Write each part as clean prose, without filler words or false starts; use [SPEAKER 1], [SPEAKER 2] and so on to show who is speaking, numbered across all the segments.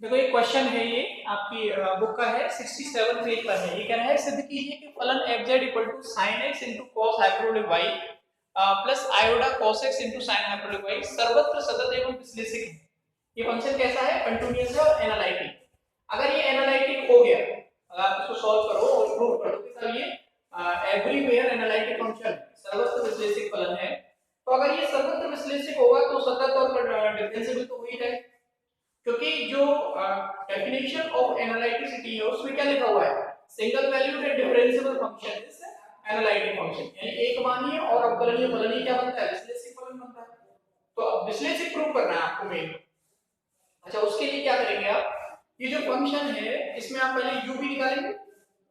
[SPEAKER 1] देखो ये क्वेश्चन है, ये आपकी बुक का है, 67 पेज पर है। ये कह रहा है सिद्ध कीजिए कि फलन fz equal to sin x into cos hyperbolic y plus iota cos x into sin hyperbolic y सर्वत्र सतत एवं विश्लेषिक है। ये फंक्शन कैसा है? कंटीन्यूअस है और एनालिटिक। अगर ये एनालिटिक हो गया, अगर आप इसको सॉल्व करो और प्रूव करो कि सर ये एवरीवेयर एनालिटिक फंक्शन है, सर्वत्र विश्लेषिक फलन है, तो अगर ये सर्वत्र विश्लेषिक होगा तो सतत और डिफरेंशिएबल तो हो ही जाएगा। क्योंकि जो डेफिनेशन ऑफ एनालिटिसिटी है उसमें क्या लिखा हुआ है? Single valued and differentiable function is analytic function, यानी एक मानीय और अवकलनीय फलन ही क्या बनता है? विश्लेषिक फलन बनता है। तो अब विश्लेषिक प्रूव करना है आपको मेन। अच्छा, उसके लिए क्या करेंगे आप? ये जो फंक्शन है इसमें आप पहले u भी निकालेंगे,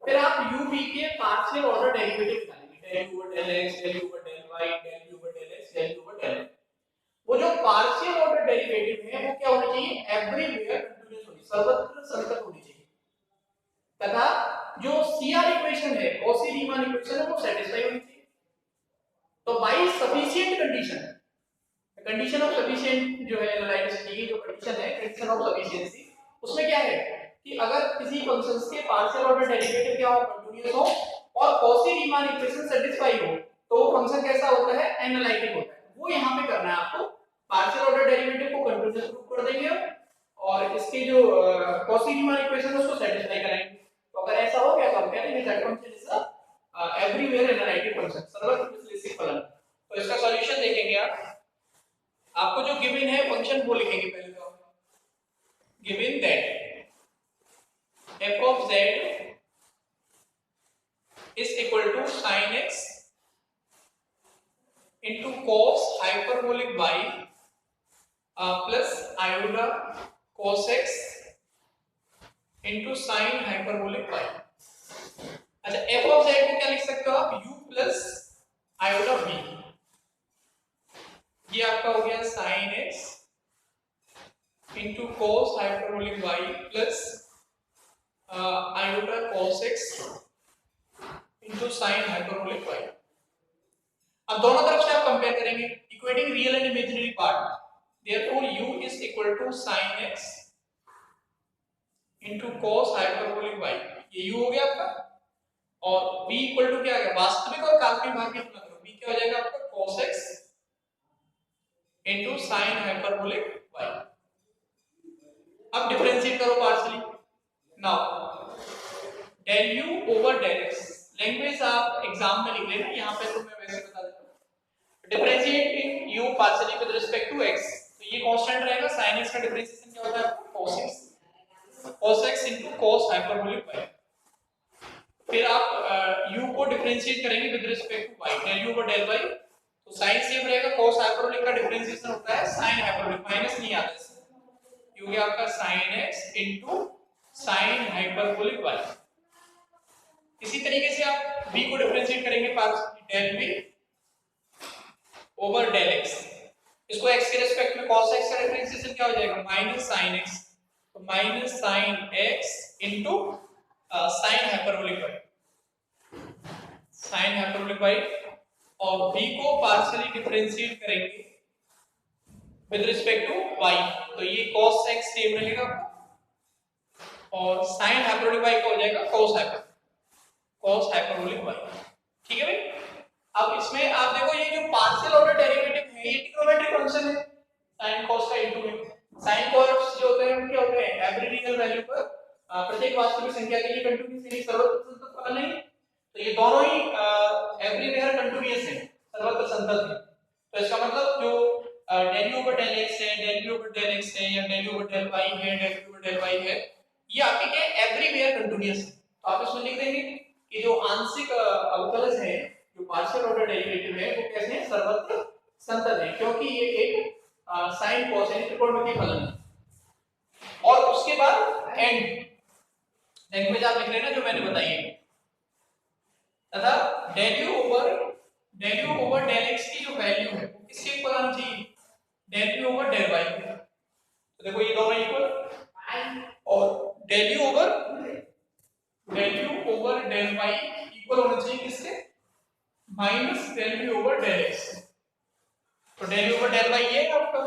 [SPEAKER 1] फिर आप u v के पार्शियल ऑर्डर डेरिवेटिव निकालेंगे, del u over del x, del u over del y, del u over del x, del u over del y। वो जो पार्शियल ऑर्डर डेरिवेटिव है वो क्या होनी चाहिए? एवरीवेयर कंटीन्यूअस होनी, सर्वत्र संतत होनी चाहिए, तथा जो CR इक्वेशन है, कॉची रीमान इक्वेशन है, वो सैटिस्फाई होनी चाहिए। तो by sufficient condition, condition of sufficient जो है एनालिटिसिटी की जो कंडीशन है, कंडीशन ऑफ सफिशिएंसी, उसमें क्या है कि अगर किसी फंक्शंस के पार्शियल ऑर्डर डेरिवेटिव क्या हो? कंटीन्यूअस हो और कॉची रीमान इक्वेशन सैटिस्फाई हो, तो वो फंक्शन कैसा होता है? एनालिटिक होता है। वो यहाँ पे करना है आपको। पार्शियल ऑर्डर डेरिवेटिव को कंटीन्यूअस प्रूव कर देंगे और इसके जो कॉची रीमान इक्वेशन है उसको सैटिस्फाई कराएंगे। तो अगर ऐसा हो गया तो हम कहते हैं that function is a everywhere analytic function, सर्वत्र विश्लेषिक फलन। तो इसका सॉल्यूशन देखेंगे आप। आपको जो गिवन है फंक्शन वो लिखेंगे पहले। तो given that f of z is equal to sin x into cos hyperbolic y plus iota cos x into sin hyperbolic y। अच्छा, f of z को क्या लिख सकते हो आप? u plus iota v। ये आपका हो गया sin x into cos hyperbolic y plus iota cos x into sin hyperbolic y। अब दोनों तरफ से आप कंपेयर करेंगे, equating real and imaginary part, therefore u is equal to sin x into cos hyperbolic y। ये u हो गया आपका, और v इक्वल टू क्या आ गया? वास्तविक और काल्पनिक भाग की तुलना करो, v क्या हो जाएगा आपका? cos x into sin hyperbolic y। अब डिफरेंशिएट करो partially. Now del u over del x, language आप एग्जाम में लिख लेना, यहाँ पे तो मैं वैसे बता देता हूँ। Differentiate in u partially with respect to x, तो ये कांस्टेंट रहेगा। sin x का डिफरेंशिएशन क्या होता है? cos x into cos hyperbolic y। फिर आप u को डिफरेंशिएट करेंगे with respect to y, del u over del y, तो sin सेम रहेगा। cos hyperbolic का डिफरेंशिएशन होता है sin hyperbolic, माइनस नहीं आता इससे, ये हो गया आपका sin x into sin hyperbolic y। इसी तरीके से आप v को डिफरेंशिएट करेंगे del v over del x, इसको x के रिस्पेक्ट में cos x का डिफरेंशिएशन क्या हो जाएगा? माइनस sin x, तो minus sin x into sin hyperbolic y, sin hyperbolic y, और v को पार्शियली डिफरेंशिएट करेंगे विद रिस्पेक्ट टू y, तो ये cos x सेम रहेगा और sin हाइपरबोलिक y का हो जाएगा cos हाइपरबोलिक y। ठीक है भाई। अब इसमें आप देखो ये जो पार्शियल ऑर्डर डेरिवेटिव है ये ट्रिग्नोमेट्रिक फंक्शन है, sin cos का इनटू में। sin cos जो होते हैं क्या होते हैं? एवरी रियल वैल्यू पर प्रत्येक वास्तविक संख्या के लिए कंटीन्यूअस, यानी सर्वत्र संतत फलन नहीं, तो ये दोनों ही एवरीवेयर कंटीन्यूअस है, सर्वत्र संतत है। तो इसका मतलब जो del u over del x है, del u over del x है, या del u over del y है, del u over del y है, ये आपके क्या एवरीवेयर कंटीन्यूअस है। तो आप इसमें लिख देंगे कि जो आंशिक अवकलज है, जो पार्शियल ऑर्डर डेरिवेटिव है, वो कैसे हैं? सर्वत्र संतत है, क्योंकि ये एक साइन कॉस यानी त्रिकोणमितीय फलन है। और उसके बाद एंड लैंग्वेज आप लिख लेना जो मैंने बताई है, तथा del u over del x की जो वैल्यू है वो किसके इक्वल आनी चाहिए? del u over del y। तो देखो ये दोनों इक्वल, और del u over del y equal होना चाहिए किसके? Minus del u over del x। तो del u over del y ये आपका,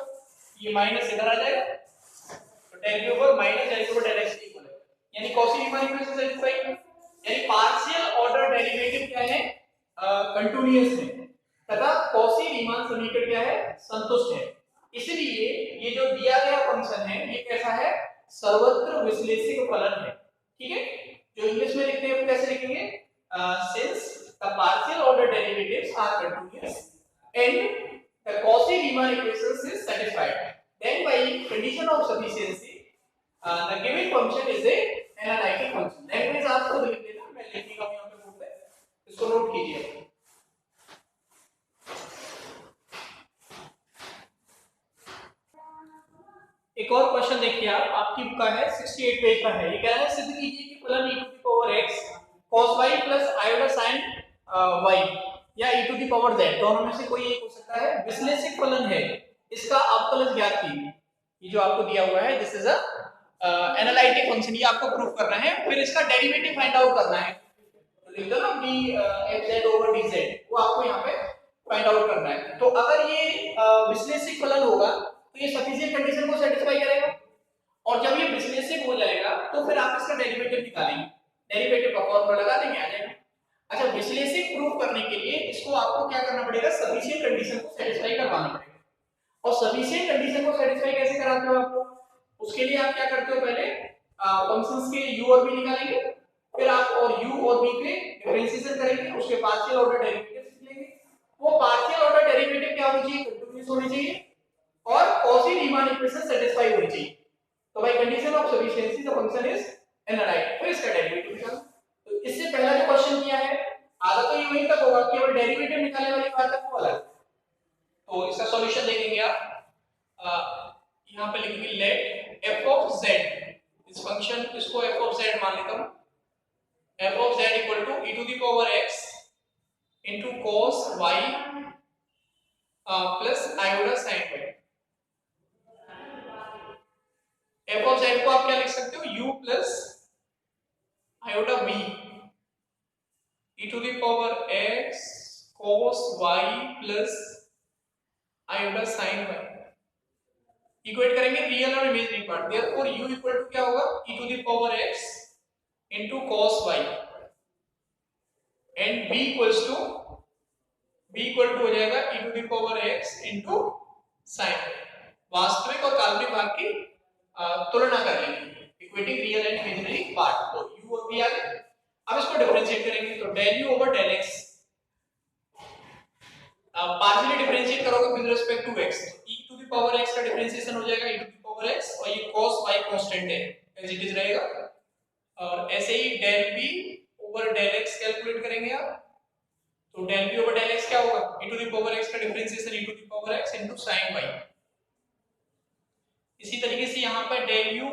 [SPEAKER 1] ये माइनस इधर आ जाएगा, तो del v over minus del v over del x equal है, यानी कॉची रीमान इक्वेशन सेटिस्फाई, यानी पार्शियल ऑर्डर डेरिवेटिव क्या है, कंटीन्यूअस है, तथा कॉची रीमान समीकरण क्या है, संतुष्ट है। इसलिए ये जो दिया गया फंक्शन है ये कैसा है, सर्वत्र विश्लेषिक फलन है। ठीक है, जो इंग्लिश में लिखते हैं वो कैसे लिखेंगे, since the partial order derivatives are continuous and the Cauchy Riemann equation is satisfied, then by condition of sufficiency the given function is a analytic function। Language आपको लिख लेना, मैं लिख दूंगा यहां पे बोर्ड पे, इसको नोट कीजिए। एक और क्वेश्चन देखिए आप, आपकी बुक का है 68 पेज पर है। ये कह रहा है सिद्ध कीजिए कि फलन e to the power x cos y plus iota sin y या e to the power z दोनों में से कोई एक हो सकता है, विश्लेषिक फलन है, इसका अवकलज ज्ञात कीजिए। ये जो आपको दिया हुआ है this is a analytic function, ये आपको प्रूव करना है, फिर इसका डेरिवेटिव फाइंड आउट करना है। तो लिख दो ना dfz over dz, वो आपको यहाँ पे फाइंड आउट करना है। तो अगर ये विश्लेषिक फलन होगा तो ये सफिशिएंट कंडीशन को सेटिस्फाई करेगा, और जब ये विश्लेषिक हो जाएगा तो फिर आप इसका डेरिवेटिव निकालेंगे, डेरिवेटिव का फॉर्मूला लगा देंगे, आ जाएगा। अच्छा, विश्लेषिक प्रूफ करने के लिए इसको आपको क्या करना पड़ेगा, सफिशिएंट कंडीशन को सेटिस्फाई करवाना पड़ेगा। और सफिशिएंट कंडीशन को सेटिस्फाई कैसे कराते हो आप लोग, उसके लिए आप क्या करते हो, पहले फंक्शंस के u और v निकालेंगे, फिर आप और u और v के डिफरेंशिएशन करेंगे, उसके पार्शियल ऑर्डर डेरिवेटिव निकालेंगे। वो पार्शियल ऑर्डर डेरिवेटिव क्या होनी चाहिए, कंटीन्यूअस होनी चाहिए और कॉची रीमान इक्वेशन सेटिस्फाई होनी चाहिए। तो by condition of sufficiency the function is analytic, फिर इसका डेरिवेटिव निकालो। तो इससे पहला जो क्वेश्चन किया है आधा तो ये वहीं तक होगा, केवल डेरिवेटिव निकालने वाली बात तक वो अलग। तो इसका सॉल्यूशन देखेंगे आप, यहां पे लिखेंगे लेट f of z, इस फंक्शन इसको f of z मान लेता हूं, f of z equal to e to the power x into cos y plus iota sin y। f of z को आप क्या लिख सकते हो, u plus iota v e to the power x cos y plus iota sin y। Equate करेंगे real और imaginary part, therefore u equal to क्या होगा, e to the power x into cos y and v equals to हो जाएगा e to the power x into sin y। वास्तविक और काल्पनिक भाग की तुलना कर लेंगे, equating real and imaginary part, तो u और v आ गए। अब इसको डिफरेंशिएट करेंगे, तो del u over del x partially differentiate करोगे विद रिस्पेक्ट टू x, तो e to the power x का डिफरेंशिएशन हो जाएगा e to the power x, और ये cos y कांस्टेंट है एज इट इज रहेगा। और ऐसे ही del v over del x calculate करेंगे आप, तो del v over del x क्या होगा, e to the power x का differentiation e to the power x into sin y। इसी तरीके से यहाँ पर del u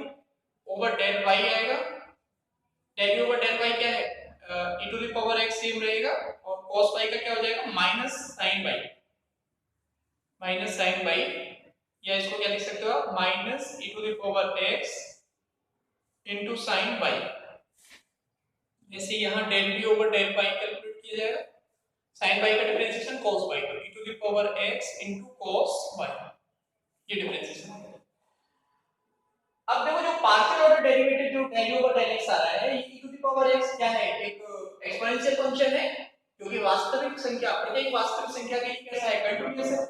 [SPEAKER 1] over del y आएगा, del u over del y क्या है, e to the power x same रहेगा, और cos y का क्या हो जाएगा, माइनस sin y, या इसको क्या लिख सकते हो आप, minus e to the power x into sin y। जैसे यहाँ del v over del y calculate किया जाएगा, sin y का डिफरेंशिएशन cos y, तो e to the power x into cos y, ये डिफरेंशिएशन है। अब देखो जो पार्शियल ऑर्डर डेरिवेटिव जो del u over del x आ रहा है, ये e to the power x क्या है, एक एक्सपोनेंशियल फंक्शन है, क्योंकि वास्तविक संख्या, प्रत्येक वास्तविक संख्या के लिए कैसा है, कंटीन्यूअस है।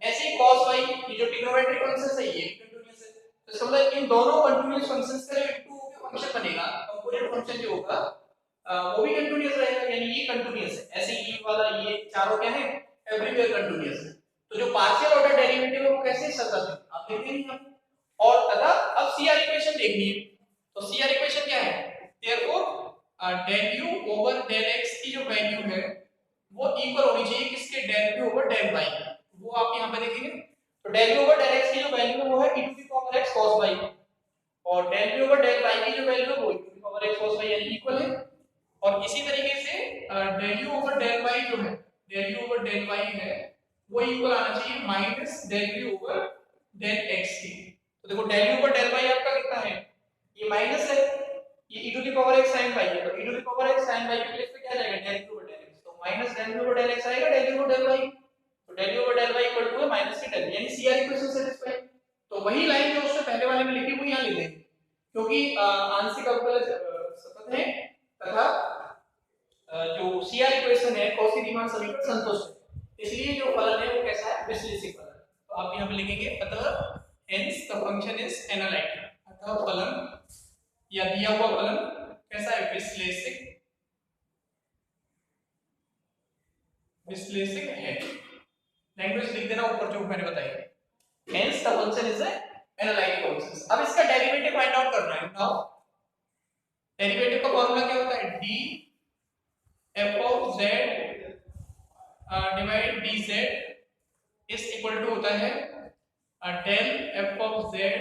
[SPEAKER 1] ऐसे ही cos y, ये जो ट्रिग्नोमेट्रिक फंक्शंस है ये कंटीन्यूअस है, तो इसका मतलब इन दोनों कंटीन्यूअस फंक्शंस का जो टू फंक्शन बनेगा, कंपोनेंट फंक्शन जो होगा वो भी कंटीन्यूअस रहेगा, यानी ये कंटीन्यूअस है। ऐसे ये वाला ये चारों क्या है, एवरीवेयर कंटीन्यूअस है। तो जो पार्शियल ऑर्डर डेरिवेटिव है वो कैसे सतत है, आप देखते हैं यहाँ। और तथा अब CR इक्वेशन देखनी है, तो CR इक्वेशन क्या है, therefore del u over del x की जो वैल्यू है वो इक्वल होनी चाहिए किसके, del v over del y, वो आप यहाँ पे देखेंगे। तो del u over del x की जो वैल्यू है वो है e to the power x cos y, और del v over del y की जो वैल्यू है वो e to the power x cos y, यानी इक्वल है। और इसी तरीके से del u over del y जो है, del u over del y है वो इक्वल आना चाहिए minus del v over del x की। तो देखो del u over del y आपका कितना है, ये माइनस है, ये e to the power x sin y है, तो e to the power x sin y के प्लेस पे क्या जाएगा, del u over del x, तो minus del u over del x आएगा del u over del y, तो del u over del y equal to है minus के del, यानी CR इक्वेशन सेटिस्फाई। तो तो वही लाइन जो उसने पहले वाले में लिखी वो यहाँ लिख देंगे, क्योंकि आंशिक अवकलज सतत है तथा जो सीआर इक्वेशन है कॉची रीमान समीकरण संतुष्ट है, इसलिए जो फलन है वो कैसा है, विश्लेषिक फलन। तो आप यहाँ पे लिखेंगे अतः hence the function is analytic, अतः फलन या दिया हुआ फलन कैसा है, विश्लेषिक है। लैंग्वेज लिख देना ऊपर जो मैंने बताई, hence the function is analytic function. अब इसका डेरिवेटिव फाइंड आउट करना है। नाउ डेरिवेटिव का फॉर्मूला क्या होता है, d f of z divide d z is equal to होता है del f of z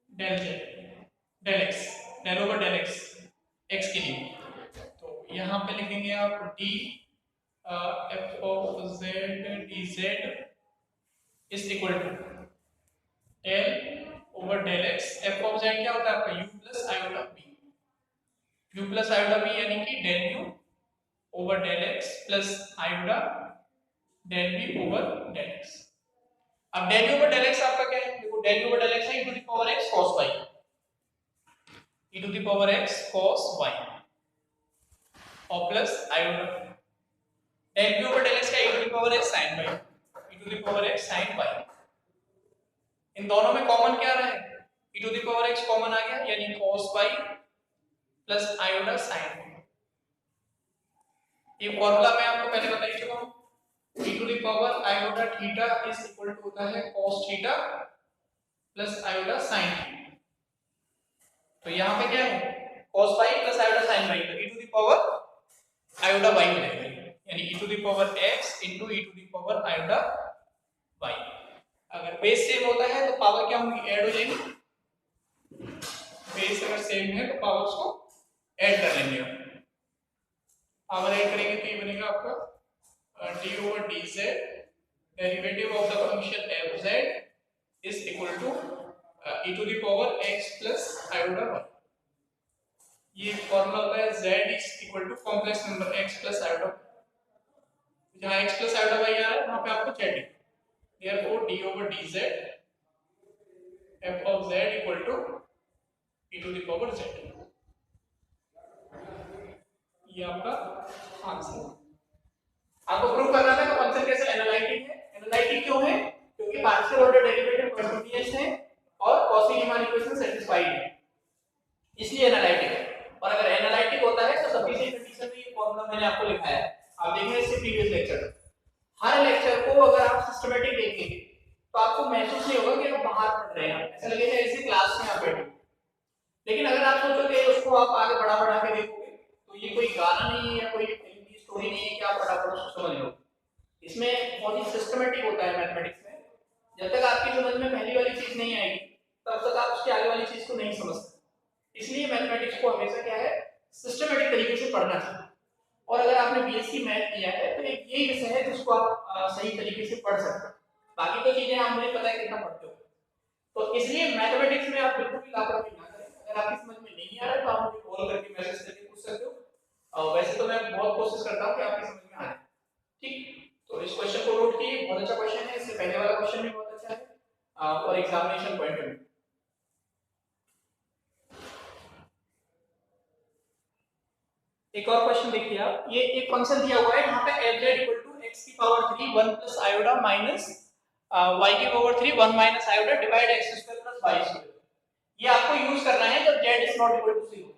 [SPEAKER 1] del z del x, del over del x x के लिए। तो यहाँ पे लिखेंगे आप d f of z d z is equal to del over del x. F of z क्या होता है आपका, u plus iota b, u plus iota b यानी कि del u over del x plus iota del B over del X. अब del u over del x आपका क्या है, देखो del u over del X है e to the power x cos y, e to the power x cos y और plus iota del u over del x का e to the power x sin y, e to the power x sin y। इन दोनों में common क्या रहा है, e to the power x common आ गया यानी cos y plus iota sin y। ये फॉर्मूला मैं आपको पहले बता ही चुका हूं, e to the power iota theta is equal to होता है cos theta plus iota sin theta. तो यहां पे क्या है cos y plus iota sin y, तो e to the power iota y हो जाएगा, यानी e to the power x into e to the power iota y। अगर बेस सेम होता है तो पावर क्या होंगी, ऐड हो जाएंगी। बेस अगर सेम है तो पावर्स को ऐड कर लेंगे, पावर ऐड करेंगे तो ये बनेगा आपका d over dz derivative of the function fz is equal to e to the power x plus iota y। ये फॉर्मूला होता है z is equal to complex number x plus iota, जहां x plus iota y आ रहा है वहां पे आपको z है, therefore d over dz f of z equal to e to the power z। ये आपका आंसर। आपको प्रूव करना है कि फंक्शन कैसे एनालिटिक है। एनालिटिक क्यों है, क्योंकि पार्शियल ऑर्डर डेरिवेटिव कंटीन्यूअस है और कॉची रीमान इक्वेशन सेटिस्फाइड है, इसलिए एनालिटिक है। और अगर एनालिटिक होता है तो सफिशिएंट कंडीशन में ये फॉर्मूला मैंने आपको लिखाया है, आप देखेंगे इससे प्रीवियस लेक्चर। हर लेक्चर को अगर आप सिस्टमैटिक देखेंगे तो आपको महसूस नहीं होगा कि आप बाहर पढ़ रहे हैं, ऐसा लगेगा जैसे क्लास में आप बैठे। लेकिन अगर आप सोचोगे उसको आप आगे बढ़ा के देखोगे तो ये कोई गाना नहीं है या कोई फिल्म की स्टोरी नहीं है कि आप फटाफट उसको समझ लो। इसमें बहुत ही सिस्टमैटिक होता है मैथमेटिक्स में। जब तक आपकी समझ में पहली वाली चीज नहीं आएगी तब तक आप उसकी आगे वाली चीज को नहीं समझ सकते। इसलिए मैथमेटिक्स को हमेशा क्या है, सिस्टमैटिक तरीके से पढ़ना चाहिए। और अगर आपने बीएससी मैथ किया है तो एक यही विषय है जिसको आप सही तरीके से पढ़ सकते हैं। बाकी तो चीजें आप मुझे पता है कितना पढ़ते हो, तो इसलिए मैथमेटिक्स में आप बिल्कुल भी लापरवाही ना करें। अगर आपकी समझ में नहीं आ रहा है तो आप मुझे कॉल करके मैसेज करके पूछ सकते हो। वैसे तो मैं बहुत कोशिश करता हूं कि आपकी समझ में आ जाए। ठीक, तो इस क्वेश्चन को नोट कीजिए, बहुत अच्छा क्वेश्चन है। इससे पहले वाला क्वेश्चन भी बहुत अच्छा है और एग्जामिनेशन पॉइंट ऑफ व्यू। एक और क्वेश्चन देखिए आप, ये एक फंक्शन दिया हुआ है यहाँ पे fz इक्वल टू x की power 3 1 plus iota minus y की power 3 1 minus iota divide x square plus y square. ये आपको यूज करना है जब z is not equal to 0।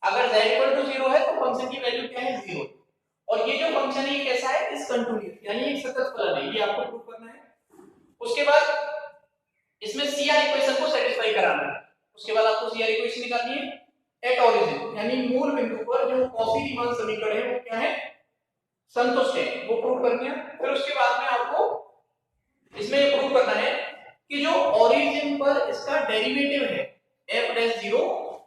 [SPEAKER 1] अगर z इक्वल टू 0 है तो फंक्शन की वैल्यू क्या है, 0। और ये जो फंक्शन है ये कैसा है, डिसकंटिन्यूअस, यानी एक सतत फलन है, ये आपको प्रूव करना है। उसके बाद इसमें CR इक्वेशन को सेटिस्फाई कराना है। उसके बाद आपको CR इक्वेशन निकालनी है एट ऑरिजिन, यानी मूल बिंदु पर जो कॉची रीमान समीकरण है वो क्या है, संतुष्ट है, वो प्रूव करनी है। फिर उसके बाद में आपको इसमें ये प्रूव करना है कि जो ओरिजिन पर इसका डेरिवेटिव है f'0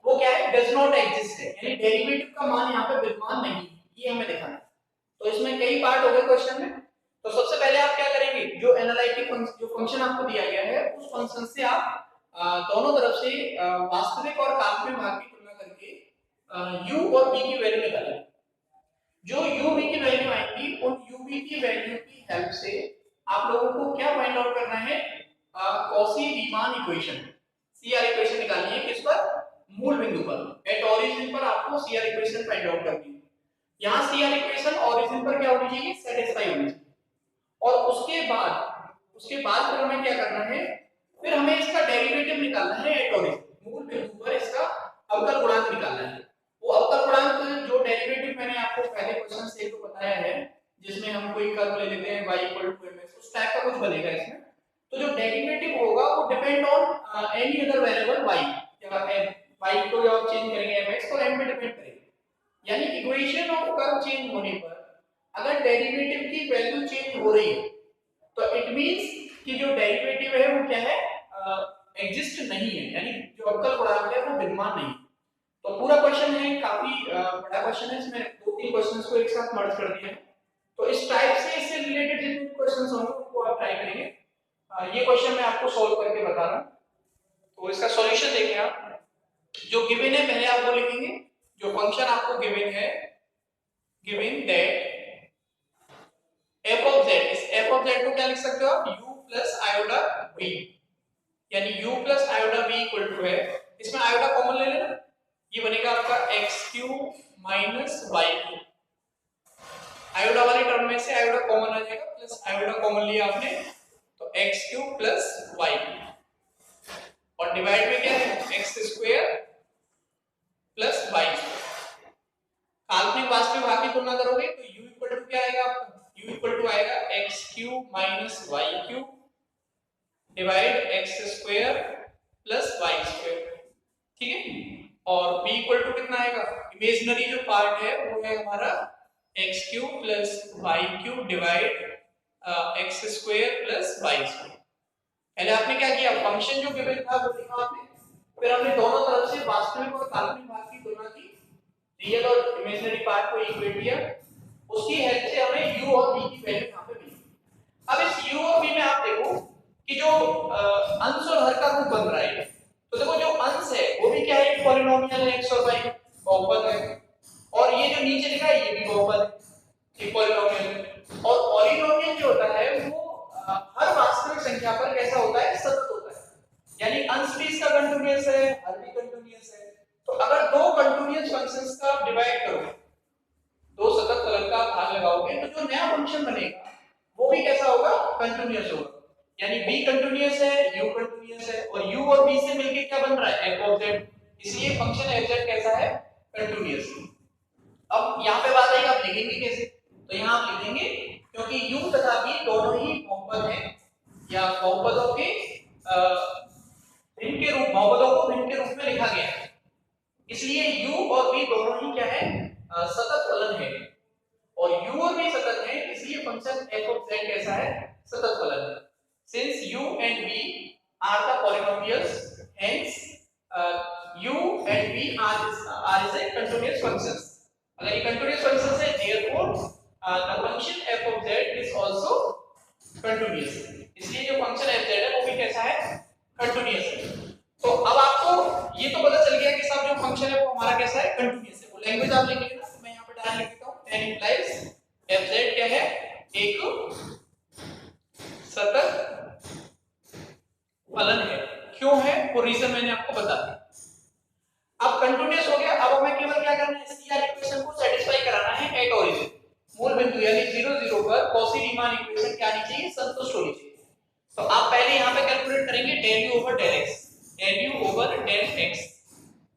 [SPEAKER 1] वो क्या है, डज नॉट एग्जिस्ट है, यानी डेरिवेटिव का मान यहाँ पे विद्यमान नहीं है, ये हमें दिखाना है। तो इसमें कई पार्ट हो गए क्वेश्चन में। तो सबसे पहले आप क्या करेंगे, जो एनालिटिक जो फंक्शन आपको दिया गया है उस फंक्शन से आप दोनों तरफ से वास्तविक और काल्पनिक भाग की तुलना करके u और v की वैल्यू निकालेंगे। जो u v की वैल्यू आएगी उन u v की वैल्यू की हेल्प से आप लोगों को क्या फाइंड आउट करना है, Cauchy Riemann equation, CR equation निकालनी है किस पर, मूल बिंदु पर। एट ओरिजिन पर आपको सीआर इक्वेशन फाइंड आउट करनी है। यहाँ सीआर इक्वेशन ओरिजिन पर क्या होनी चाहिए, सेटिस्फाई होनी चाहिए। और उसके बाद फिर हमें क्या करना है, फिर हमें इसका डेरिवेटिव निकालना है एट ओरिजिन, मूल बिंदु पर इसका अवकल गुणांक निकालना है। वो अवकल गुणांक जो डेरिवेटिव मैंने आपको पहले क्वेश्चन से तो बताया है, जिसमें हम कोई कर्व ले लेते हैं y mx, उस टाइप का कुछ बनेगा इसमें। तो जो डेरिवेटिव होगा वो depend on any other variable y, या y को जब चेंज करेंगे mx तो m पे डिपेंड करेगा। यानी इक्वेशन ऑफ कर्व चेंज होने पर अगर डेरिवेटिव की वैल्यू चेंज हो रही है तो इट मींस कि जो डेरिवेटिव है वो क्या है, एग्जिस्ट नहीं है, यानी जो अवकल गुणांक है वो विद्यमान नहीं। तो पूरा क्वेश्चन है काफी बड़ा क्वेश्चन है, इसमें दो तीन क्वेश्चंस को एक साथ मर्ज कर दिया है। तो इस टाइप से इससे रिलेटेड जितने क्वेश्चंस होंगे वो आप ट्राई करेंगे। ये क्वेश्चन मैं आपको सॉल्व करके बता रहा हूं। तो इसका सॉल्यूशन देखिए आप, जो गिवन है पहले आप वो लिखेंगे, जो फंक्शन आपको गिवन है, given that f of z, इस f of z को क्या लिख सकते हो आप, u प्लस आयोडा v, यानी u plus iota v equal to है, इसमें आयोडा कॉमन ले लेना, ये बनेगा आपका x³ माइनस y³। आयोडा वाली टर्म में से आयोडा कॉमन आ जाएगा, प्लस आयोडा कॉमन लिया आपने तो x³ प्लस y³ और डिवाइड में क्या है x² प्लस y²। काल्पनिक वास्तविक भाग की तुलना करोगे तो u इक्वल टू क्या आएगा आपका, u इक्वल टू आएगा x³ minus y³ divide x² plus y², ठीक है। और b इक्वल टू कितना आएगा, इमेजिनरी जो पार्ट है वो है हमारा x³ plus y³ divide x² plus y²। पहले आपने क्या किया, फंक्शन जो गिवन था वो लिखा आपने, फिर हमने दोनों तरफ से वास्तविक और काल्पनिक भाग की तुलना की, रियल और इमेजिनरी पार्ट को इक्वेट किया, उसकी हेल्प से हमें u और v की वैल्यू यहां पे मिली। अब इस u और v में आप देखो कि जो अंश और हर का रूप बन रहा है, तो देखो जो अंश है वो भी क्या है, एक पॉलिनोमियल है, x और y बहुपद है, और ये जो नीचे लिखा है ये भी बहुपद है, एक पॉलिनोमियल है। और पॉलिनोमियल जो होता है वो हर वास्तविक संख्या पर कैसा होता है, सतत होता है, यानी अंश भी इसका कंटीन्यूअस है, हर भी कंटीन्यूअस है। तो अगर दो कंटीन्यूअस फंक्शंस का डिवाइड करोगे, दो सतत फलन का भाग लगाओगे, तो जो नया फंक्शन बनेगा वो भी कैसा होगा, कंटीन्यूअस होगा, यानी b कंटीन्यूअस है, u कंटीन्यूअस है, और u और v से मिलके क्या बन रहा है, f of z, इसलिए फंक्शन f(z) कैसा है, कंटीन्यूअस। अब यहाँ पे बात आई आप लिखेंगे कैसे, तो यहाँ आप लिखेंगे क्योंकि u तथा v दोनों ही बहुपद हैं, या बहुपदों के भिन्न के रूप, बहुपदों को भिन्न के रूप में लिखा गया है, इसलिए u और v दोनों ही क्या है, सतत फलन है, और u और v सतत है, इसलिए फंक्शन f of z कैसा है, सतत फलन है। Since u and v are the polynomials, hence u and v are is a continuous functions. अगर ये continuous functions है, therefore the function f of z is also continuous. इसलिए जो फंक्शन f z है वो भी कैसा है, continuous है। तो अब आपको ये तो पता चल गया कि सब जो फंक्शन है वो हमारा कैसा है, continuous है। वो लैंग्वेज आप लिख लेना, तो मैं यहाँ पे डाल लिखता हूँ, that implies f z क्या है, एक सतत फलन है। क्यों है वो रीजन मैंने आपको बता दिया। अब कंटीन्यूअस हो गया, अब हमें केवल क्या करना है, सीआर इक्वेशन को सेटिस्फाई कराना है एट ओरिजिन, मूल बिंदु यानी 0 0 पर कॉची रीमान इक्वेशन क्या आनी चाहिए, संतुष्ट होनी चाहिए। तो आप पहले यहां पे कैलकुलेट करेंगे del u over del x, del u over del x,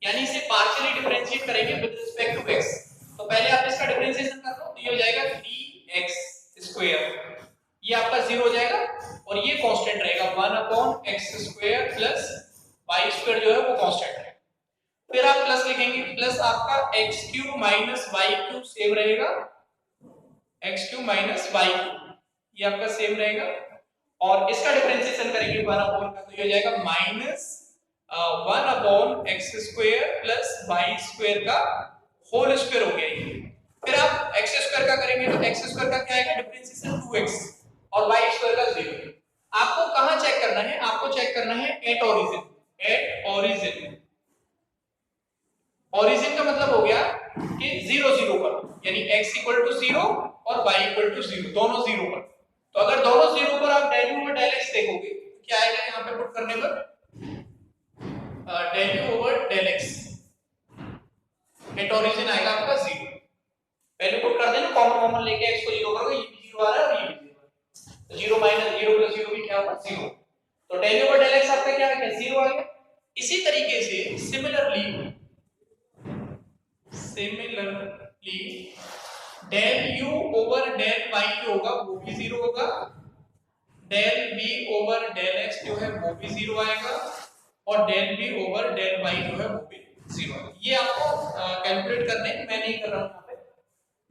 [SPEAKER 1] यानी इसे पार्शियली डिफरेंशिएट करेंगे विद रिस्पेक्ट टू x। तो पहले आप इसका डिफरेंशिएशन कर लो, तो ये हो जाएगा 3x², ये आपका 0 हो जाएगा, और ये कांस्टेंट रहेगा 1/x² प्लस y² जो है वो कांस्टेंट है। फिर आप प्लस लिखेंगे, प्लस आपका x³ माइनस y³ सेम रहेगा, x³ माइनस y³ ये आपका सेम रहेगा, और इसका डिफरेंशिएशन करेंगे 1/, का तो ये हो जाएगा माइनस 1/x² प्लस y² का होल स्क्वायर हो गया ये। फिर आप x² का करेंगे तो x² का क्या आएगा, डिफरेंशिएशन 2x और y² का 0। आपको कहां चेक करना है, आपको चेक करना है at origin, at origin. Origin का मतलब हो गया कि 0 0 पर, यानी x = 0 और y = 0, दोनों 0 पर। तो अगर दोनों 0 पर आप del u over del x देखोगे क्या आएगा यहाँ पे पुट करने पर del you over del x at origin आएगा आपका 0। पहले पुट कर देना, कॉमन लेके x को 0 करोगे, ये भी 0 आ रहा है और ये भी 0 तो 0 माइनस 0 प्लस 0 भी क्या होगा 0। तो del you over del x आपका क्या आ गया 0 आ गया। इसी तरीके से similarly del you over del y जो होगा वो भी 0 होगा, del B over del x जो है वो भी 0 आएगा और del B over del y जो है वो भी 0 आएगा। ये आपको कैलकुलेट करने मैं नहीं कर रहा हूं, यहाँ पे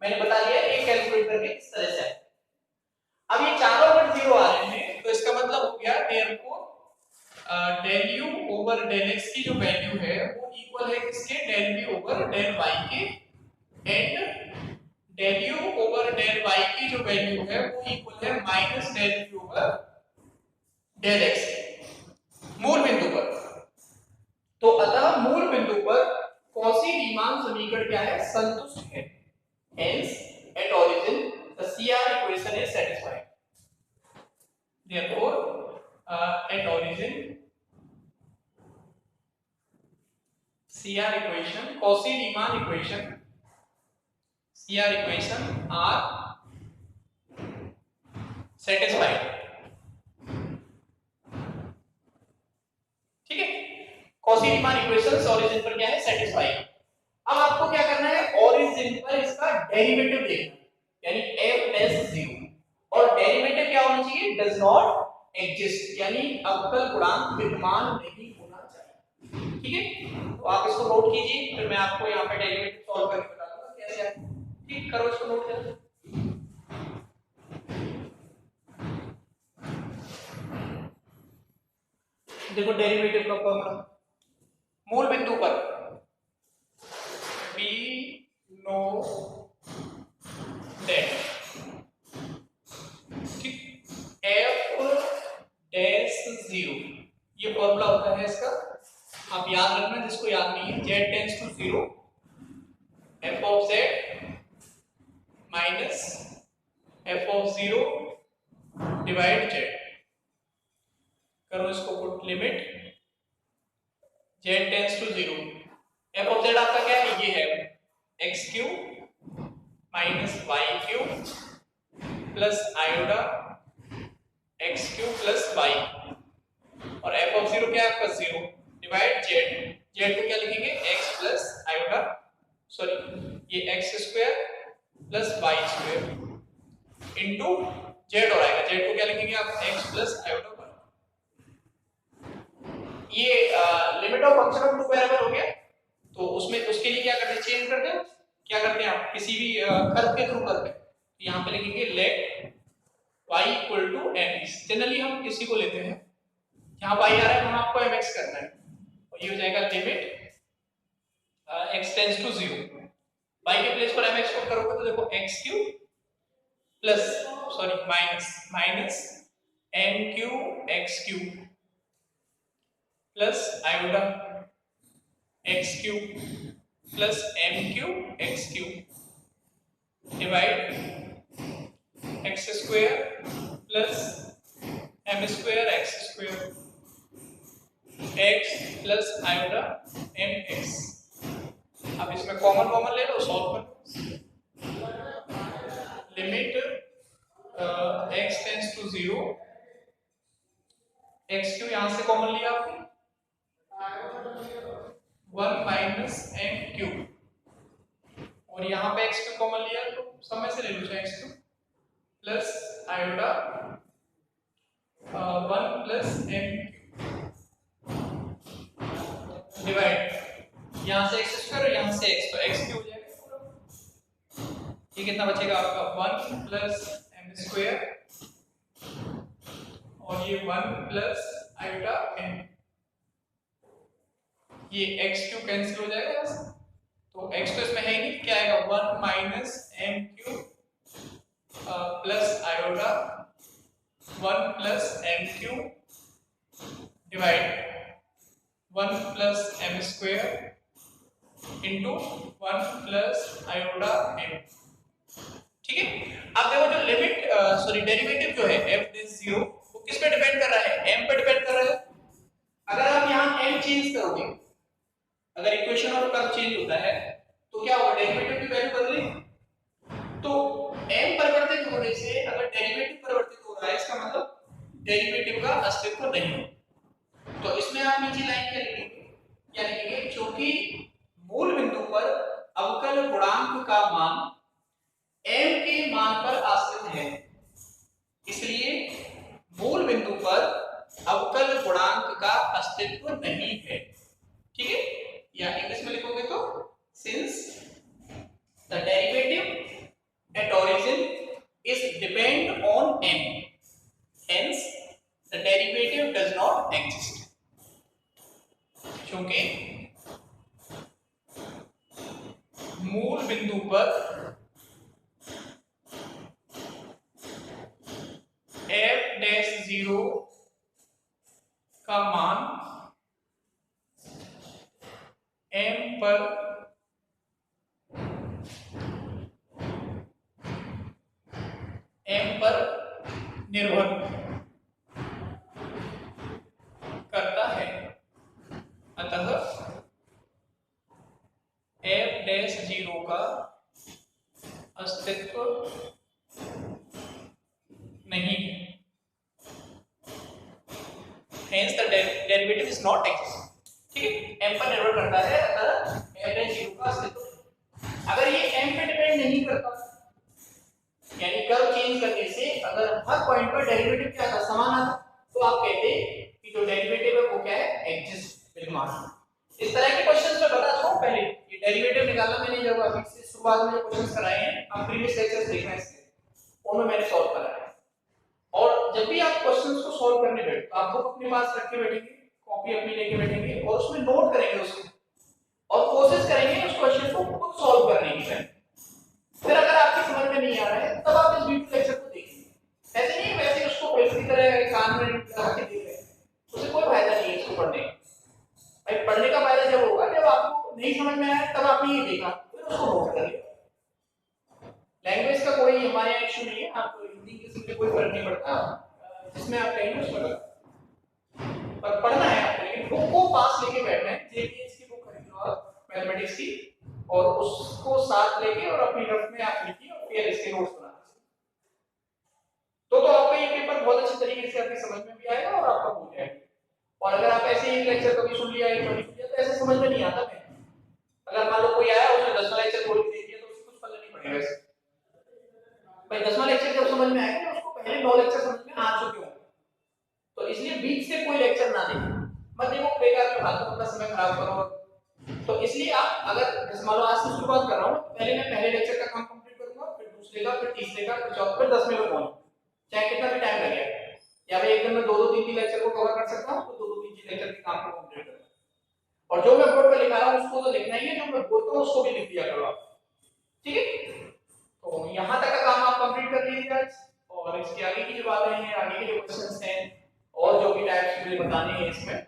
[SPEAKER 1] मैंने बता दिया ये कैलकुलेट करके इस तरह से। अब ये चारों अगर 0 आ रहे हैं तो इसका मतलब हो गया therefore del you over del X की जो वैल्यू है वो इक्वल है किसके del B over del Y के, and del you over del Y की जो वैल्यू है वो इक्वल है minus del B over del X के मूल बिंदु पर। तो अतः मूल बिंदु पर कॉची-रीमान समीकरण क्या है संतुष्ट है, hence at origin the CR equation is satisfied, therefore at origin CR equation Cauchy-Riemann equation CR equation are satisfied। ठीक है, Cauchy-Riemann equations origin पर क्या है satisfied। अब आपको क्या करना है origin पर इसका डेरिवेटिव देखना, यानी f(0) और डेरिवेटिव क्या होना चाहिए does not exist, यानी अवकल गुणांक विद्यमान नहीं होना चाहिए। ठीक है, तो आप इसको नोट कीजिए, फिर मैं आपको यहाँ पे डेरिवेटिव सॉल्व करके बता दूंगा कैसे है। ठीक, करो इसको नोट करो। देखो डेरिवेटिव का फॉर्मूला, मूल बिंदु पर we know that ठीक f डैश 0 ये फॉर्मूला होता है इसका, आप याद रखना जिसको याद नहीं है, z tends to 0 f of z minus f of 0 divide z। करो इसको put, limit z tends to 0 f of z आपका क्या है, ये है x cube minus y cube plus iota x cube plus y, और f ऑफ 0 क्या है आपका 0 डिवाइड z। z को क्या लिखेंगे x प्लस आयोडा, सॉरी ये x square plus y square into z, और आएगा z को क्या लिखेंगे आप x प्लस आयोडा 1। ये limit of function of two variable हो गया, तो उसमें उसके लिए क्या करते हैं चेंज करते हैं, क्या करते हैं आप किसी भी कर्व के थ्रू करते हैं, तो यहाँ पे लिखेंगे let y equal to mx। Generally हम किसी को लेते हैं यहाँ y आ रहा है तो हम आपको mx करना है, और ये हो जाएगा limit x tends to 0, y के प्लेस पर mx को करोगे तो देखो x cube plus sorry minus m cube x cube plus iota x cube plus m cube x cube divide x square plus m square x square x plus iota mx। अब इसमें common ले लो, solve करो, limit x tends to 0, x cube यहां से common लिया आपने 1 minus m cube, और यहाँ पे x क्यूब कॉमन लिया तो सब में से ले लो x cube plus iota 1 plus m divide यहाँ से x स्क्वायर और यहाँ से x, तो x क्यूब हो जाएगा। ये कितना बचेगा आपका 1 प्लस m स्क्वायर और ये 1 प्लस आयोडा m, ये x क्यूब कैंसिल हो जाएगा यहाँ से, तो x तो इसमें है ही नहीं, क्या आएगा 1 minus m cube plus iota 1 plus m cube divide 1 plus m square into 1 plus iota m। ठीक है, अब देखो जो लिमिट सॉरी डेरिवेटिव जो है f 0 वो किस पे डिपेंड कर रहा है, m पे डिपेंड चेंज होता है तो क्या होगा, डेरिवेटिव की वैल्यू बदलेगी। तो m परिवर्तित होने से अगर डेरिवेटिव परिवर्तित हो रहा है इसका मतलब डेरिवेटिव का अस्तित्व नहीं है। तो इसमें आप नीचे लाइन क्या लिखेंगे, क्या लिखेंगे, क्योंकि मूल बिंदु पर अवकल गुणांक का मान m के मान पर आश्रित है, इसलिए मूल बिंदु पर अवकल गुणांक का अस्तित्व नहीं है। ठीक है, या इंग्लिश में लिखोगे तो since the derivative eight origin is depend on m, hence the derivative does not exist। क्योंकि मूल बिंदु पर f-0 का मान m पर निर्भर करता है, अतः f-0 का अस्तित्व नहीं है, hence the derivative is not exist। ठीक है, m पर निर्भर करता है अतः f-0 का अस्तित्व। अगर ये m पे डिपेंड नहीं करता, यानी कर्व चेंज करने से अगर हर पॉइंट पर डेरिवेटिव क्या था, समान आता, तो आप कहते कि जो डेरिवेटिव है वो क्या है, एग्जिस्ट, विद्यमान। इस तरह के क्वेश्चंस में बता दूं पहले, ये डेरिवेटिव निकालना मैंने जब अभी से शुरुआत में जो क्वेश्चंस कराए हैं, आप प्रीवियस लेक्चर्स देखना इसके, उनमें मैंने सॉल्व कराया है। और जब भी आप क्वेश्चंस को सॉल्व करने बैठे तो आप बुक अपने पास रख के बैठेंगे, कॉपी अपनी लेके बैठेंगे और उसमें नोट करेंगे उसको, और कोशिश करेंगे उस क्वेश्चन को खुद सॉल्व करने की। फिर अगर आपकी समझ में नहीं आ रहा है तब आप इस वीडियो लेक्चर को देखिए। ऐसे नहीं वैसे उसको पेपर की तरह कान में लगा के देख रहे हैं, उससे कोई फायदा नहीं है इसको पढ़ने का। भाई पढ़ने का फायदा जब होगा जब आपको नहीं समझ में आया तब आपने ये देखा, फिर उसको नोट कर लिया। लैंग्वेज का कोई हमारे यहाँ इशू नहीं है, आप हिंदी इंग्लिश में कोई फर्क नहीं पड़ता, जिसमें आप कहेंगे उसमें लगा। पर पढ़ना है आपको, लेकिन बुक को पास लेके बैठना है, जेपीएस की बुक खरीदो आप मैथमेटिक्स की, और उसको साथ लेके और अपनी रफ में आप लिखिए और फिर इसके नोट्स बनाइए। तो आपका ये पेपर बहुत अच्छी तरीके से आपकी समझ में भी आएगा और आपका हो जाएगा। और अगर आप ऐसे ही लेक्चर कभी सुन लिया तो ऐसे समझ में नहीं आता है। अगर मान लो कोई आया उसने 10वां लेक्चर बोल के दे दिया तो उसको कुछ पता नहीं पड़ेगा इससे। भाई 10वां लेक्चर जब समझ में आएगा उसको पहले 9 लेक्चर समझ में आ चुके होंगे, तो इसलिए बीच से कोई लेक्चर ना देखें, मत देखो बेकार में फालतू अपना समय खराब करो। तो इसलिए आप अगर मान लो आज से शुरुआत कर रहा हूं, पहले मैं पहले लेक्चर का काम कंप्लीट करूंगा, फिर दूसरे का, फिर तीसरे का, फिर चौथे, फिर 10वें पे पहुंच, चाहे कितना भी टाइम लगे। या मैं एक दिन में 2-2 3-3 लेक्चर को कवर कर सकता हूं, तो 2-2 3-3 लेक्चर के काम को कंप्लीट करूंगा। और जो मैं बोर्ड पे लिखा रहा हूं उसको तो लिखना ही है, जो मैं बोलता हूं उसको भी लिख दिया करो आप। ठीक है, तो यहां तक का काम आप कंप्लीट कर लीजिए आज, और इसके आगे की जो बातें हैं, आगे के जो क्वेश्चंस हैं और जो भी टाइप्स मुझे बताने हैं इसमें